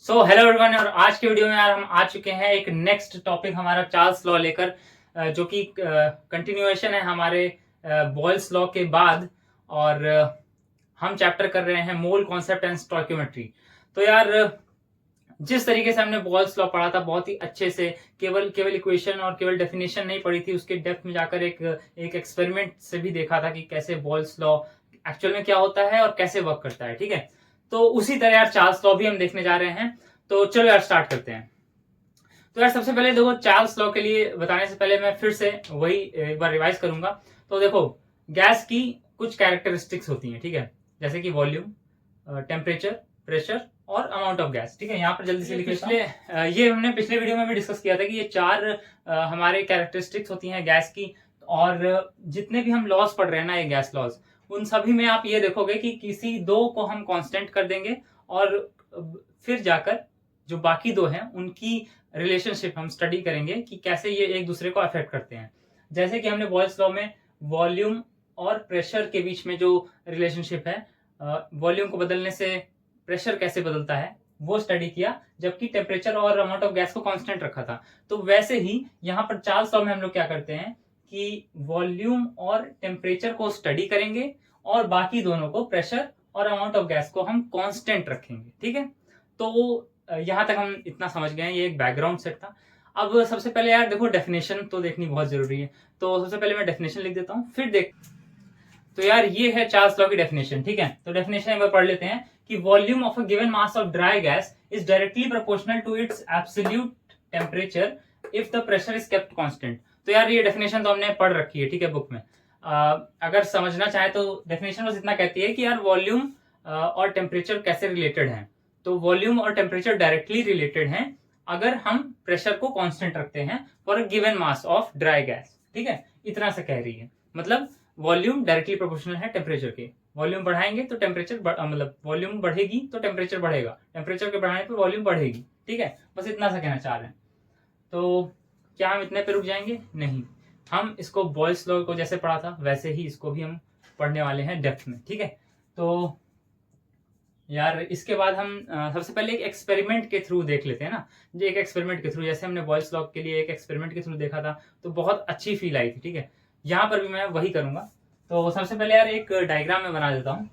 Hello everyone. और आज के वीडियो में यार हम आ चुके हैं एक नेक्स्ट टॉपिक हमारा चार्ल्स लॉ लेकर, जो कि कंटिन्यूएशन है हमारे बॉयल्स लॉ के बाद। और हम चैप्टर कर रहे हैं मोल कॉन्सेप्ट एंड स्टोइकियोमेट्री। तो यार जिस तरीके से हमने बॉयल्स लॉ पढ़ा था बहुत ही अच्छे से, केवल केवल इक्वेशन और केवल डेफिनेशन नहीं पढ़ी थी, उसके डेप्थ में जाकर एक एक्सपेरिमेंट से भी देखा था कि कैसे बॉयल्स लॉ एक्चुअल में क्या होता है और कैसे वर्क करता है। ठीक है, तो उसी तरह यार चार्ल्स लॉ भी हम देखने जा रहे हैं। तो चलो यार स्टार्ट करते हैं। तो यार सबसे पहले देखो, चार्ल्स लॉ के लिए बताने से पहले मैं फिर से वही एक बार रिवाइज करूंगा। तो देखो, गैस की कुछ कैरेक्टरिस्टिक्स होती हैं, ठीक है, जैसे कि वॉल्यूम, टेम्परेचर, प्रेशर और अमाउंट ऑफ गैस। ठीक है, यहाँ पर जल्दी से लिख लेता हूं। ये हमने पिछले वीडियो में भी डिस्कस किया था कि ये चार हमारे कैरेक्टरिस्टिक्स होती हैं गैस की। और जितने भी हम लॉज पढ़ रहे हैं ना, ये गैस लॉज, उन सभी में आप ये देखोगे कि किसी दो को हम कांस्टेंट कर देंगे और फिर जाकर जो बाकी दो हैं उनकी रिलेशनशिप हम स्टडी करेंगे कि कैसे ये एक दूसरे को अफेक्ट करते हैं। जैसे कि हमने बॉयल्स लॉ में वॉल्यूम और प्रेशर के बीच में जो रिलेशनशिप है, वॉल्यूम को बदलने से प्रेशर कैसे बदलता है, वो स्टडी किया, जबकि टेम्परेचर और अमाउंट ऑफ गैस को कांस्टेंट रखा था। तो वैसे ही यहाँ पर चार्ल्स लॉ में हम लोग क्या करते हैं कि वॉल्यूम और टेम्परेचर को स्टडी करेंगे और बाकी दोनों को, प्रेशर और अमाउंट ऑफ गैस को, हम कांस्टेंट रखेंगे। ठीक है, तो यहां तक हम इतना समझ गए हैं, ये एक बैकग्राउंड सेट था। अब सबसे पहले यार देखो, डेफिनेशन तो देखनी बहुत जरूरी है। तो सबसे पहले मैं डेफिनेशन लिख देता हूं, फिर देख। तो यार ये है चार्ल्स लॉ की डेफिनेशन। ठीक है, तो डेफिनेशन एक बार पढ़ लेते हैं कि volume of a given mass of dry gas is directly proportional to its absolute temperature if the pressure is kept constant. तो यार ये डेफिनेशन तो हमने पढ़ रखी है, ठीक है, बुक में। अगर समझना चाहे तो डेफिनेशन बस इतना कहती है कि यार वॉल्यूम और टेम्परेचर कैसे रिलेटेड हैं। तो वॉल्यूम और टेम्परेचर डायरेक्टली रिलेटेड हैं अगर हम प्रेशर को कांस्टेंट रखते हैं for a given mass of dry gas. ठीक है, इतना से कह रही है। मतलब वॉल्यूम डायरेक्टली प्रोपोर्शनल है टेम्परेचर के। वॉल्यूम बढ़ाएंगे तो टेम्परेचर मतलब वॉल्यूम बढ़ेगी तो टेम्परेचर बढ़ेगा, टेम्परेचर के बढ़ाने पर वॉल्यूम बढ़ेगी। ठीक है, बस इतना सा कहना चाह रहे हैं। तो क्या हम इतने पे रुक जाएंगे? नहीं, हम इसको बॉयल्स लॉ को जैसे पढ़ा था वैसे ही इसको भी हम पढ़ने वाले हैं डेप्थ में। ठीक है, तो यार इसके बाद हम सबसे पहले एक एक्सपेरिमेंट के थ्रू देख लेते हैं ना। जो एक एक्सपेरिमेंट के थ्रू, जैसे हमने बॉयल्स लॉ के लिए एक एक्सपेरिमेंट के थ्रू देखा था, तो बहुत अच्छी फील आई थी। ठीक है, यहाँ पर भी मैं वही करूंगा। तो सबसे पहले यार एक डायग्राम में बना देता हूँ।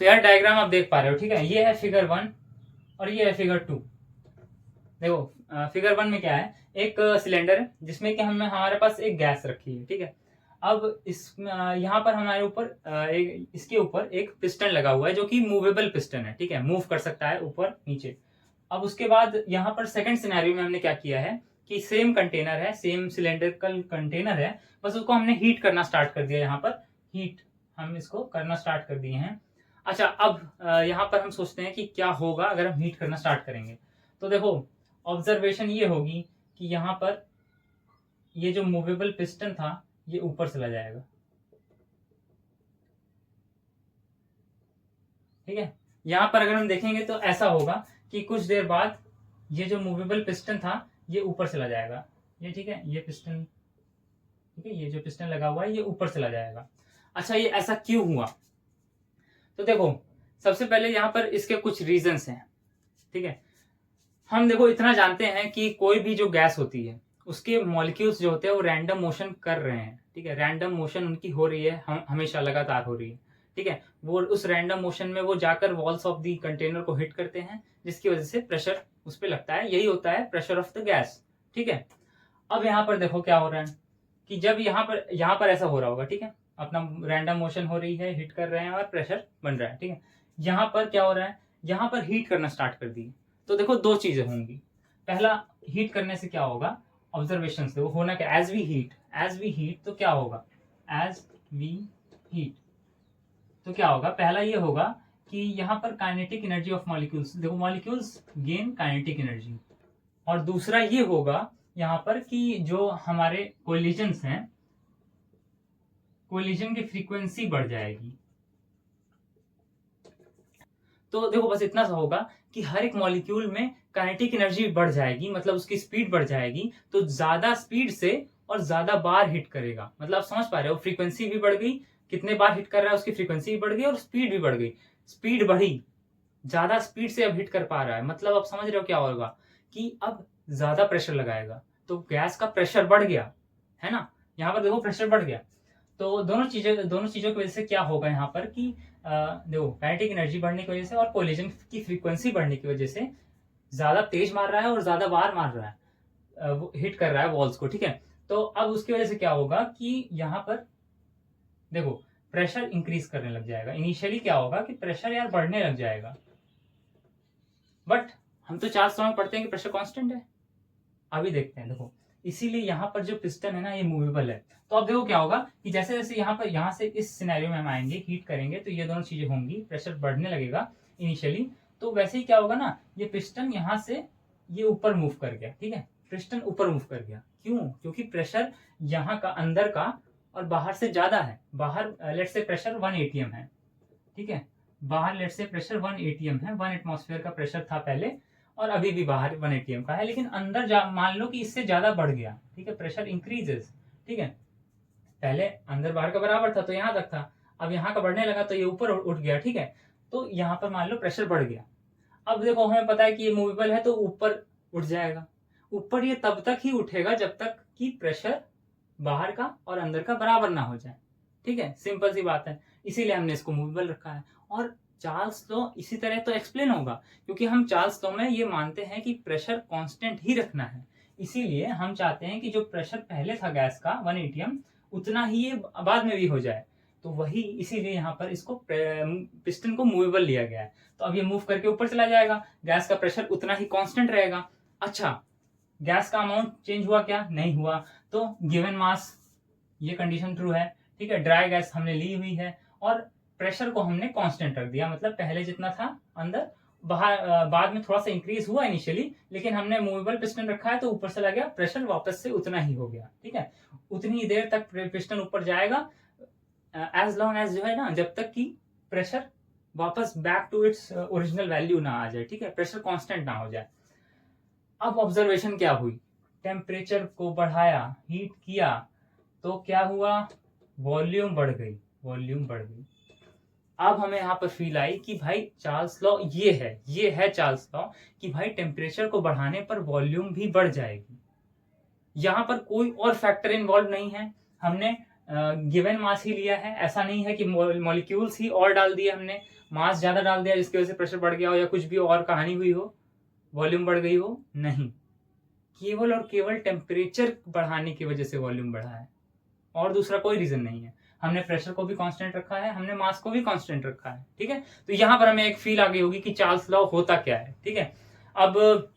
तो यार डायग्राम आप देख पा रहे हो, ठीक है, ये है फिगर 1 और ये है फिगर 2। देखो फिगर 1 में क्या है, एक सिलेंडर है जिसमें कि हमारे पास एक गैस रखी है। ठीक है, अब इस यहाँ पर हमारे ऊपर इसके ऊपर एक पिस्टन लगा हुआ है जो कि मूवेबल पिस्टन है। ठीक है, मूव कर सकता है ऊपर नीचे। अब उसके बाद यहाँ पर सेकंड सिनेरियो में हमने क्या किया है कि सेम कंटेनर है, सेम सिलेंडरिकल कंटेनर है, बस उसको हमने हीट करना स्टार्ट कर दिया। यहाँ पर हीट हम इसको करना स्टार्ट कर दिए हैं। अच्छा, अब यहाँ पर हम सोचते हैं कि क्या होगा अगर हम हीट करना स्टार्ट करेंगे। तो देखो, ऑब्जर्वेशन ये होगी कि यहाँ पर ये जो मूवेबल पिस्टन था ये ऊपर चला जाएगा। ठीक है, यहां पर अगर हम देखेंगे तो ऐसा होगा कि कुछ देर बाद ये जो मूवेबल पिस्टन था ये ऊपर चला जाएगा। ये ठीक है, ये पिस्टन, ठीक है, ये जो पिस्टन लगा हुआ है ये ऊपर चला जाएगा। अच्छा, ये ऐसा क्यों हुआ? तो देखो, सबसे पहले यहाँ पर इसके कुछ रीजंस हैं। ठीक है, हम देखो इतना जानते हैं कि कोई भी जो गैस होती है उसके मॉलिक्यूल्स जो होते हैं वो रैंडम मोशन कर रहे हैं। ठीक है, रैंडम मोशन उनकी हो रही है, हमेशा लगातार हो रही है। ठीक है, वो उस रैंडम मोशन में वो जाकर वॉल्स ऑफ द कंटेनर को हिट करते हैं, जिसकी वजह से प्रेशर उस पर लगता है। यही होता है प्रेशर ऑफ द गैस। ठीक है, अब यहाँ पर देखो क्या हो रहा है कि जब यहाँ पर ऐसा हो रहा होगा, ठीक है, अपना रैंडम मोशन हो रही है, हिट कर रहे हैं और प्रेशर बन रहा है। ठीक है, यहाँ पर क्या हो रहा है, यहाँ पर हीट करना स्टार्ट कर दी। तो देखो दो चीजें होंगी। पहला, हीट करने से क्या होगा, ऑब्जर्वेशन से वो होना क्या, एज वी हीट तो क्या होगा, एज वी हीट तो क्या होगा, पहला ये होगा कि यहाँ पर काइनेटिक एनर्जी ऑफ मॉलिक्यूल्स, देखो मॉलिक्यूल्स गेन काइनेटिक एनर्जी। और दूसरा ये होगा यहाँ पर कि जो हमारे कोलिजन्स हैं, कोलिजन की फ्रीक्वेंसी बढ़ जाएगी। तो देखो बस इतना सा होगा कि हर एक मॉलिक्यूल में काइनेटिक एनर्जी बढ़ जाएगी, मतलब उसकी स्पीड बढ़ जाएगी। तो ज्यादा स्पीड से और ज्यादा बार हिट करेगा। मतलब आप समझ पा रहे हो, फ्रीक्वेंसी भी बढ़ गई, कितने बार हिट कर रहा है उसकी फ्रीक्वेंसी भी बढ़ गई और स्पीड भी बढ़ गई। स्पीड बढ़ी ज्यादा स्पीड से अब हीट कर पा रहा है, मतलब अब समझ रहे हो क्या होगा कि अब ज्यादा प्रेशर लगाएगा तो गैस का प्रेशर बढ़ गया, है ना। यहाँ पर देखो प्रेशर बढ़ गया, तो दोनों चीजों की वजह से क्या होगा यहाँ पर कि देखो काइनेटिक एनर्जी बढ़ने की वजह से और कोलिजन की फ्रीक्वेंसी बढ़ने की वजह से ज्यादा तेज मार रहा है और ज्यादा बार मार रहा है, वो हिट कर रहा है वॉल्स को, ठीक है। तो अब उसकी वजह से क्या होगा कि यहाँ पर देखो प्रेशर इंक्रीज करने लग जाएगा। इनिशियली क्या होगा कि प्रेशर यार बढ़ने लग जाएगा, बट हम तो चार्ल्स लॉ में पढ़ते हैं कि प्रेशर कांस्टेंट है। अभी देखते हैं, देखो इसीलिए यहाँ पर जो पिस्टन है ना ये मूवेबल है। तो अब देखो क्या होगा कि जैसे जैसे यहाँ से इस सिनेरियो में हम आएंगे, हीट करेंगे तो ये दोनों चीजें होंगी, प्रेशर बढ़ने लगेगा इनिशियली। तो वैसे ही क्या होगा ना, ये पिस्टन यहाँ से ये ऊपर मूव कर गया, ठीक है, पिस्टन ऊपर मूव कर गया। क्यों? क्योंकि प्रेशर यहाँ का अंदर का और बाहर से ज्यादा है। बाहर लेट से प्रेशर 1 atm है, ठीक है, बाहर लेट से प्रेशर 1 atm है, 1 एटमॉस्फेयर का प्रेशर था पहले और अभी भी बाहर 1 atm का है, लेकिन अंदर मान लो कि इससे ज्यादा बढ़ गया, ठीक है, प्रेशर इंक्रीजेस, ठीक है। पहले अंदर बाहर का बराबर था तो यहाँ तक था, अब यहाँ का बढ़ने लगा तो ये ऊपर उठ गया, ठीक है। तो यहाँ पर मान लो प्रेशर बढ़ गया। अब देखो हमें पता है कि ये मूवेबल है तो ऊपर उठ जाएगा। ऊपर ये तब तक ही उठेगा जब तक कि प्रेशर बाहर का और अंदर का बराबर ना हो जाए, ठीक है, सिंपल सी बात है। इसीलिए हमने इसको मूवेबल रखा है। और चार्ल्स लॉ इसी तरह तो एक्सप्लेन होगा, क्योंकि हम चार्ल्स लॉ में ये मानते हैं कि प्रेशर कांस्टेंट ही रखना है। इसीलिए हम चाहते हैं कि जो प्रेशर पहले था गैस का 1 atm उतना ही ये बाद में भी हो जाए। तो वही इसीलिए यहाँ पर इसको पिस्टन को मूवेबल लिया गया है। तो अब ये मूव करके ऊपर चला जाएगा, गैस का प्रेशर उतना ही कांस्टेंट रहेगा। अच्छा, गैस का अमाउंट चेंज हुआ क्या? नहीं हुआ। तो गिवन मास, ये कंडीशन ट्रू है, ठीक है, ड्राई गैस हमने ली हुई है और प्रेशर को हमने कांस्टेंट रख दिया, मतलब पहले जितना था अंदर, बाहर बाद में थोड़ा सा इंक्रीज हुआ इनिशियली, लेकिन हमने मूवेबल पिस्टन रखा है तो ऊपर चला गया, प्रेशर वापस से उतना ही हो गया, ठीक है। उतनी ही देर तक पिस्टन ऊपर जाएगा एज लॉन्ग एज जो है ना, जब तक कि प्रेशर वापस back to its original value ना आ जाए, ठीक है, प्रेशर कांस्टेंट ना हो जाए। अब ऑब्जर्वेशन क्या हुई, टेम्परेचर को बढ़ाया, हीट किया, तो क्या हुआ, वॉल्यूम बढ़ गई, वॉल्यूम बढ़ गई। अब हमें यहाँ पर फील आई कि भाई चार्ल्स लॉ ये है चार्ल्स लॉ कि भाई टेम्परेचर को बढ़ाने पर वॉल्यूम भी बढ़ जाएगी। यहाँ पर कोई और फैक्टर इन्वॉल्व नहीं है, हमने गिवन मास ही लिया है। ऐसा नहीं है कि मॉलिक्यूल्स ही और डाल दिए हमने, मास ज्यादा डाल दिया जिसकी वजह से प्रेशर बढ़ गया हो या कुछ भी और कहानी हुई हो, वॉल्यूम बढ़ गई हो, नहीं, केवल और केवल टेम्परेचर बढ़ाने की वजह से वॉल्यूम बढ़ा है और दूसरा कोई रीजन नहीं है। हमने प्रेशर को भी कांस्टेंट रखा है, हमने मास को भी कांस्टेंट रखा है, ठीक है। तो यहाँ पर हमें एक फील आ गई होगी कि चार्ल्स लॉ होता क्या है, ठीक है। अब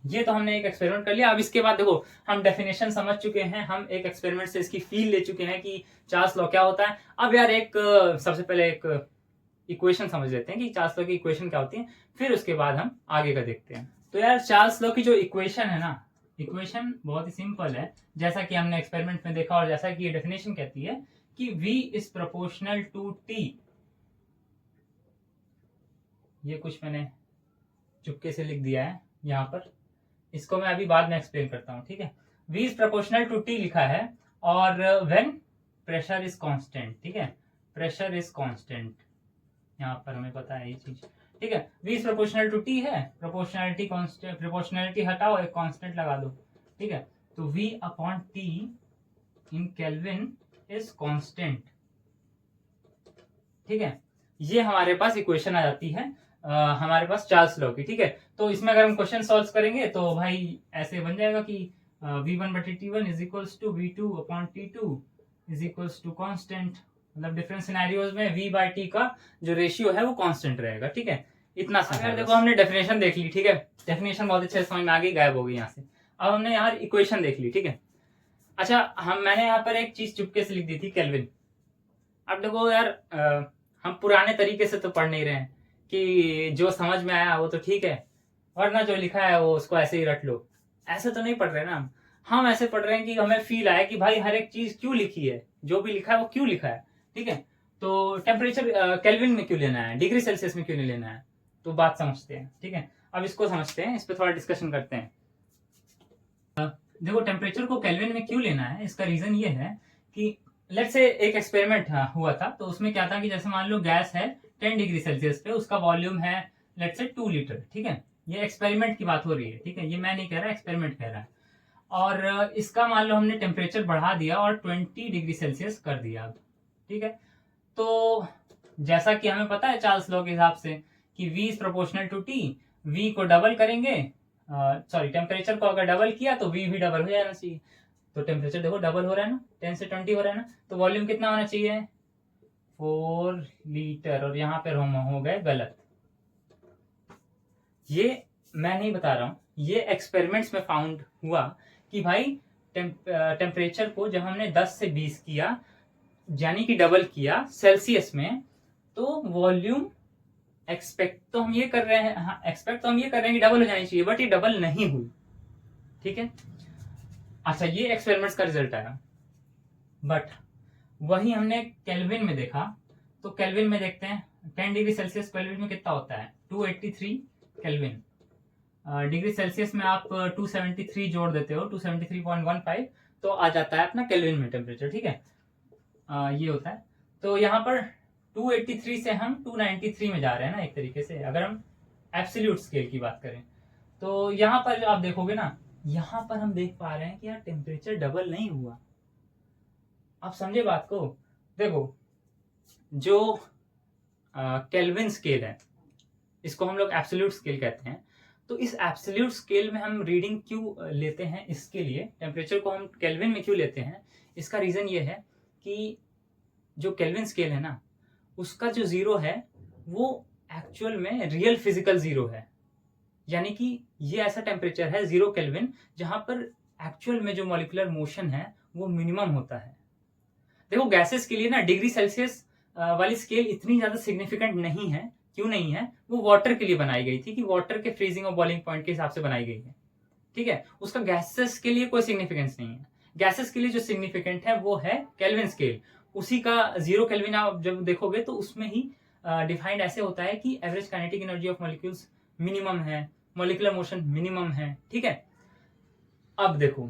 ये तो हमने एक एक्सपेरिमेंट कर लिया। अब इसके बाद देखो हम डेफिनेशन समझ चुके हैं, हम एक एक्सपेरिमेंट से इसकी फील ले चुके हैं कि चार्ल्स लॉ क्या होता है। अब यार एक सबसे पहले एक इक्वेशन समझ लेते हैं कि चार्ल्स लॉ की इक्वेशन क्या होती है, फिर उसके बाद हम आगे का देखते हैं। तो यार चार्ल्स लॉ की जो इक्वेशन है ना, इक्वेशन बहुत ही सिंपल है, जैसा कि हमने एक्सपेरिमेंट में देखा और जैसा कि ये डेफिनेशन कहती है कि V is proportional to T। ये कुछ मैंने चुपके से लिख दिया है यहाँ पर, इसको मैं अभी बाद में एक्सप्लेन करता हूँ, ठीक है। V is proportional to T लिखा है और व्हेन प्रेशर इज कांस्टेंट, ठीक है, प्रेशर इज कांस्टेंट, यहाँ पर हमें पता है ये चीज, ठीक है। V is proportional to T है, प्रोपोर्शनलिटी कांस्टेंट, प्रोपोर्शनलिटी हटाओ, एक कांस्टेंट लगा दो, ठीक है। तो V upon T in Kelvin is constant, ठीक है। ये हमारे पास इक्वेशन आ जाती है हमारे पास चार्ल्स लॉ की, ठीक है। तो इसमें अगर हम क्वेश्चन सॉल्व करेंगे तो भाई ऐसे बन जाएगा कि V1/T1 is equals to V2 upon T2 is equals to constant, मतलब डिफरेंट सिनेरियोज में V/T का जो रेशियो है वो कांस्टेंट रहेगा, ठीक है। इतना सा अगर देखो हमने डेफिनेशन देख ली, ठीक है, डेफिनेशन बहुत अच्छे से समझ में आ गई, गायब हो गई यहाँ से। अब हमने यार इक्वेशन देख ली, ठीक है। अच्छा, मैंने यहाँ पर एक चीज चुपके से लिख दी थी, केल्विन। अब देखो यार हम पुराने तरीके से तो पढ़ नहीं रहे हैं कि जो समझ में आया वो तो ठीक है, वरना जो लिखा है वो उसको ऐसे ही रट लो, ऐसे तो नहीं पढ़ रहे ना हम ऐसे पढ़ रहे हैं कि हमें फील आए कि भाई हर एक चीज क्यों लिखी है, जो भी लिखा है वो क्यों लिखा है, ठीक है। तो टेम्परेचर केल्विन में क्यों लेना है, डिग्री सेल्सियस में क्यों नहीं लेना है, तो बात समझते हैं, ठीक है। अब इसको समझते हैं, इस पर थोड़ा डिस्कशन करते हैं। देखो टेम्परेचर को केल्विन में क्यों लेना है, इसका रीजन ये है कि लेट्स से एक एक्सपेरिमेंट हुआ था, तो उसमें क्या था कि जैसे मान लो गैस है 10 डिग्री सेल्सियस पे, उसका वॉल्यूम है लेट्स से 2 लीटर, ठीक है। ये एक्सपेरिमेंट की बात हो रही है, ठीक है, ये मैं नहीं कह रहा, एक्सपेरिमेंट कह रहा है। और इसका मान लो हमने टेम्परेचर बढ़ा दिया और 20 डिग्री सेल्सियस कर दिया अब, ठीक है। तो जैसा कि हमें पता है चार्ल्स लॉ के हिसाब से कि V is proportional to T, V को डबल करेंगे, सॉरी टेम्परेचर को अगर डबल किया तो V भी डबल हो जाना चाहिए। तो टेम्परेचर देखो डबल हो रहा है ना, 10 से 20 हो रहा है ना, तो वॉल्यूम कितना होना चाहिए, 4 लीटर। और यहाँ पर हम हो गए गलत। ये मैं नहीं बता रहा हूँ, ये एक्सपेरिमेंट्स में फाउंड हुआ कि भाई टेम्परेचर को जब हमने 10 से 20 किया, यानी कि डबल किया सेल्सियस में, तो वॉल्यूम एक्सपेक्ट तो हम ये कर रहे हैं, हाँ एक्सपेक्ट तो हम ये कर रहे हैं कि डबल हो जानी चाहिए, बट ये डबल नहीं हुई, ठीक है। अच्छा, ये एक्सपेरिमेंट्स का रिजल्ट आया। बट वही हमने केल्विन में देखा, तो केल्विन में देखते हैं 10 डिग्री सेल्सियस केल्विन में कितना होता है, 283 केल्विन। डिग्री सेल्सियस में आप 273 जोड़ देते हो, 273.15, तो आ जाता है अपना केल्विन में टेम्परेचर, ठीक है। ये होता है। तो यहाँ पर 283 से हम 293 में जा रहे हैं ना, एक तरीके से अगर हम एब्सोल्यूट स्केल की बात करें। तो यहाँ पर आप देखोगे ना, यहाँ पर हम देख पा रहे हैं कि यार टेम्परेचर डबल नहीं हुआ। आप समझे बात को। देखो, जो केल्विन स्केल है, इसको हम लोग एब्सोल्यूट स्केल कहते हैं। तो इस एब्सोल्यूट स्केल में हम रीडिंग क्यों लेते हैं, इसके लिए टेम्परेचर को हम केल्विन में क्यों लेते हैं, इसका रीजन ये है कि जो केल्विन स्केल है ना, उसका जो जीरो है वो एक्चुअल में रियल फिजिकल जीरो है। यानी कि ये ऐसा टेम्परेचर है 0 केल्विन जहां पर एक्चुअल में जो मॉलिक्यूलर मोशन है वो मिनिमम होता है। देखो, गैसेस के लिए ना डिग्री सेल्सियस वाली स्केल इतनी ज्यादा सिग्निफिकेंट नहीं है। क्यों नहीं है, वो वाटर के लिए बनाई गई थी कि वाटर के फ्रीजिंग और बॉइलिंग पॉइंट के हिसाब से बनाई गई है, ठीक है। उसका गैसेस के लिए कोई सिग्निफिकेंस नहीं है। गैसेस के लिए जो सिग्निफिकेंट है वो है केल्विन स्केल। उसी का 0 केल्विन आप जब देखोगे तो उसमें ही डिफाइंड ऐसे होता है कि average kinetic energy of molecules minimum है, मॉलिक्यूलर मोशन मिनिमम है, ठीक है। अब देखो,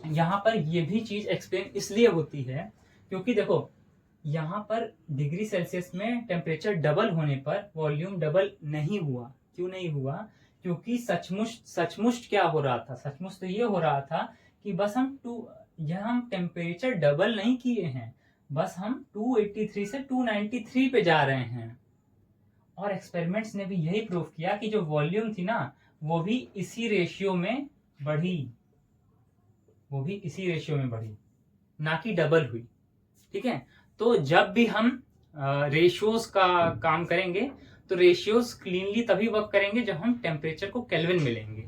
यहाँ पर ये भी चीज एक्सप्लेन इसलिए होती है क्योंकि देखो, यहाँ पर डिग्री सेल्सियस में टेम्परेचर डबल होने पर वॉल्यूम डबल नहीं हुआ। क्यों नहीं हुआ, क्योंकि सचमुच क्या हो रहा था, सचमुच तो ये हो रहा था कि बस हम टेम्परेचर डबल नहीं किए हैं, बस हम 283 से 293 पे जा रहे हैं। और एक्सपेरिमेंट्स ने भी यही प्रूव किया कि जो वॉल्यूम थी ना, वो भी इसी रेशियो में बढ़ी, वो भी इसी रेशियो में बढ़ी, ना कि डबल हुई, ठीक है। तो जब भी हम रेशियोज का काम करेंगे तो रेशियोज क्लीनली तभी वर्क करेंगे जब हम टेम्परेचर को केल्विन में लेंगे,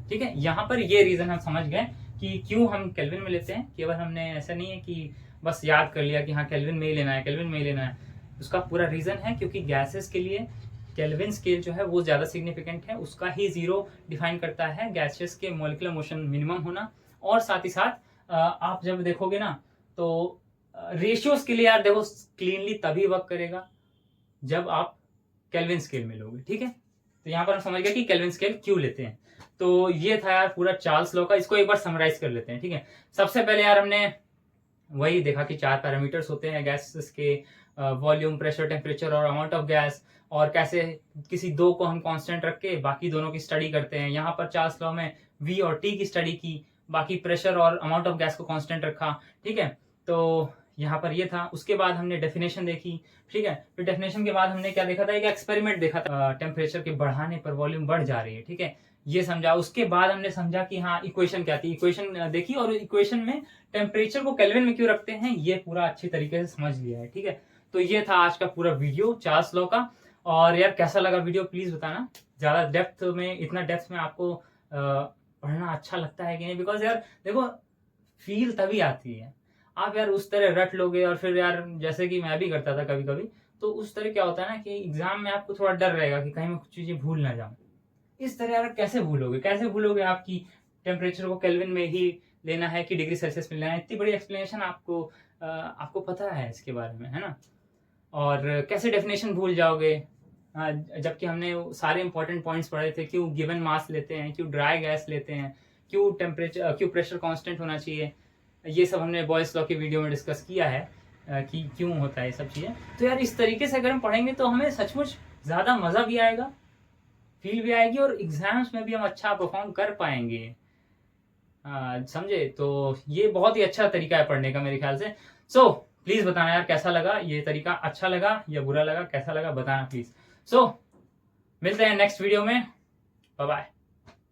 ठीक है। यहाँ पर ये रीजन हम समझ गए कि क्यों हम केल्विन में लेते हैं। केवल हमने ऐसा नहीं है कि बस याद कर लिया कि हाँ केल्विन में ही लेना है, केल्विन में ही लेना है। उसका पूरा रीजन है क्योंकि गैसेस के लिए केल्विन स्केल जो है वो ज्यादा सिग्निफिकेंट है, उसका ही जीरो डिफाइन करता है गैसेस के मॉलिक्यूलर मोशन मिनिमम होना। और साथ ही साथ आप जब देखोगे ना तो रेशियोज के लिए यार देखो क्लीनली तभी वर्क करेगा जब आप केल्विन स्केल में लोगे, ठीक है। तो यहाँ पर हम समझ गए कि केल्विन स्केल क्यों लेते हैं। तो ये था यार पूरा चार्ल्स लॉ का, इसको एक बार समराइज कर लेते हैं, ठीक है। सबसे पहले यार हमने वही देखा कि 4 पैरामीटर्स होते हैं गैसेस के, वॉल्यूम, प्रेशर, टेम्परेचर और अमाउंट ऑफ गैस, और कैसे किसी दो को हम कांस्टेंट रख के बाकी दोनों की स्टडी करते हैं। यहाँ पर चार्ल्स लॉ में V और T की स्टडी की, बाकी प्रेशर और अमाउंट ऑफ गैस को कांस्टेंट रखा, ठीक है। तो यहाँ पर ये था। उसके बाद हमने डेफिनेशन देखी, ठीक है। फिर डेफिनेशन के बाद हमने क्या देखा था, एक एक्सपेरिमेंट देखा था, टेम्परेचर के बढ़ाने पर वॉल्यूम बढ़ जा रही है, ठीक है, ये समझा। उसके बाद हमने समझा कि हाँ इक्वेशन क्या थी, इक्वेशन देखी, और इक्वेशन में टेम्परेचर को केल्विन में क्यों रखते हैं ये पूरा अच्छी तरीके से समझ लिया है, ठीक है। तो ये था आज का पूरा वीडियो चार्ल्स लॉ का। और यार कैसा लगा वीडियो प्लीज बताना। ज्यादा डेप्थ में, इतना डेप्थ में आपको पढ़ना अच्छा लगता है कि नहीं, बिकॉज यार देखो फील तभी आती है, आप यार उस तरह रट लोगे और फिर यार जैसे कि मैं भी करता था कभी कभी, तो उस तरह क्या होता है ना कि एग्जाम में आपको थोड़ा डर रहेगा कि कहीं मैं कुछ चीजें भूल ना जाऊं। इस तरह यार कैसे भूलोगे आपकी टेम्परेचर को केल्विन में ही लेना है कि डिग्री सेल्सियस में लेना है। इतनी बड़ी एक्सप्लेनेशन आपको पता है इसके बारे में, है ना। और कैसे डेफिनेशन भूल जाओगे, जबकि हमने सारे इंपॉर्टेंट पॉइंट्स पढ़े थे, क्यों गिवन मास लेते हैं, क्यों ड्राई गैस लेते हैं, क्यों टेम्परेचर, क्यों प्रेशर कांस्टेंट होना चाहिए, ये सब हमने बॉयल्स लॉ के वीडियो में डिस्कस किया है कि क्यों होता है ये सब चीज़ें। तो यार इस तरीके से अगर हम पढ़ेंगे तो हमें सचमुच ज़्यादा मज़ा भी आएगा फील भी आएगी और एग्जाम्स में भी हम अच्छा परफॉर्म कर पाएंगे। समझे? तो ये बहुत ही अच्छा तरीका है पढ़ने का मेरे ख्याल से। सो प्लीज बताना यार कैसा लगा ये तरीका, अच्छा लगा या बुरा लगा, कैसा लगा बताना प्लीज। सो मिलते हैं नेक्स्ट वीडियो में, बाय बाय।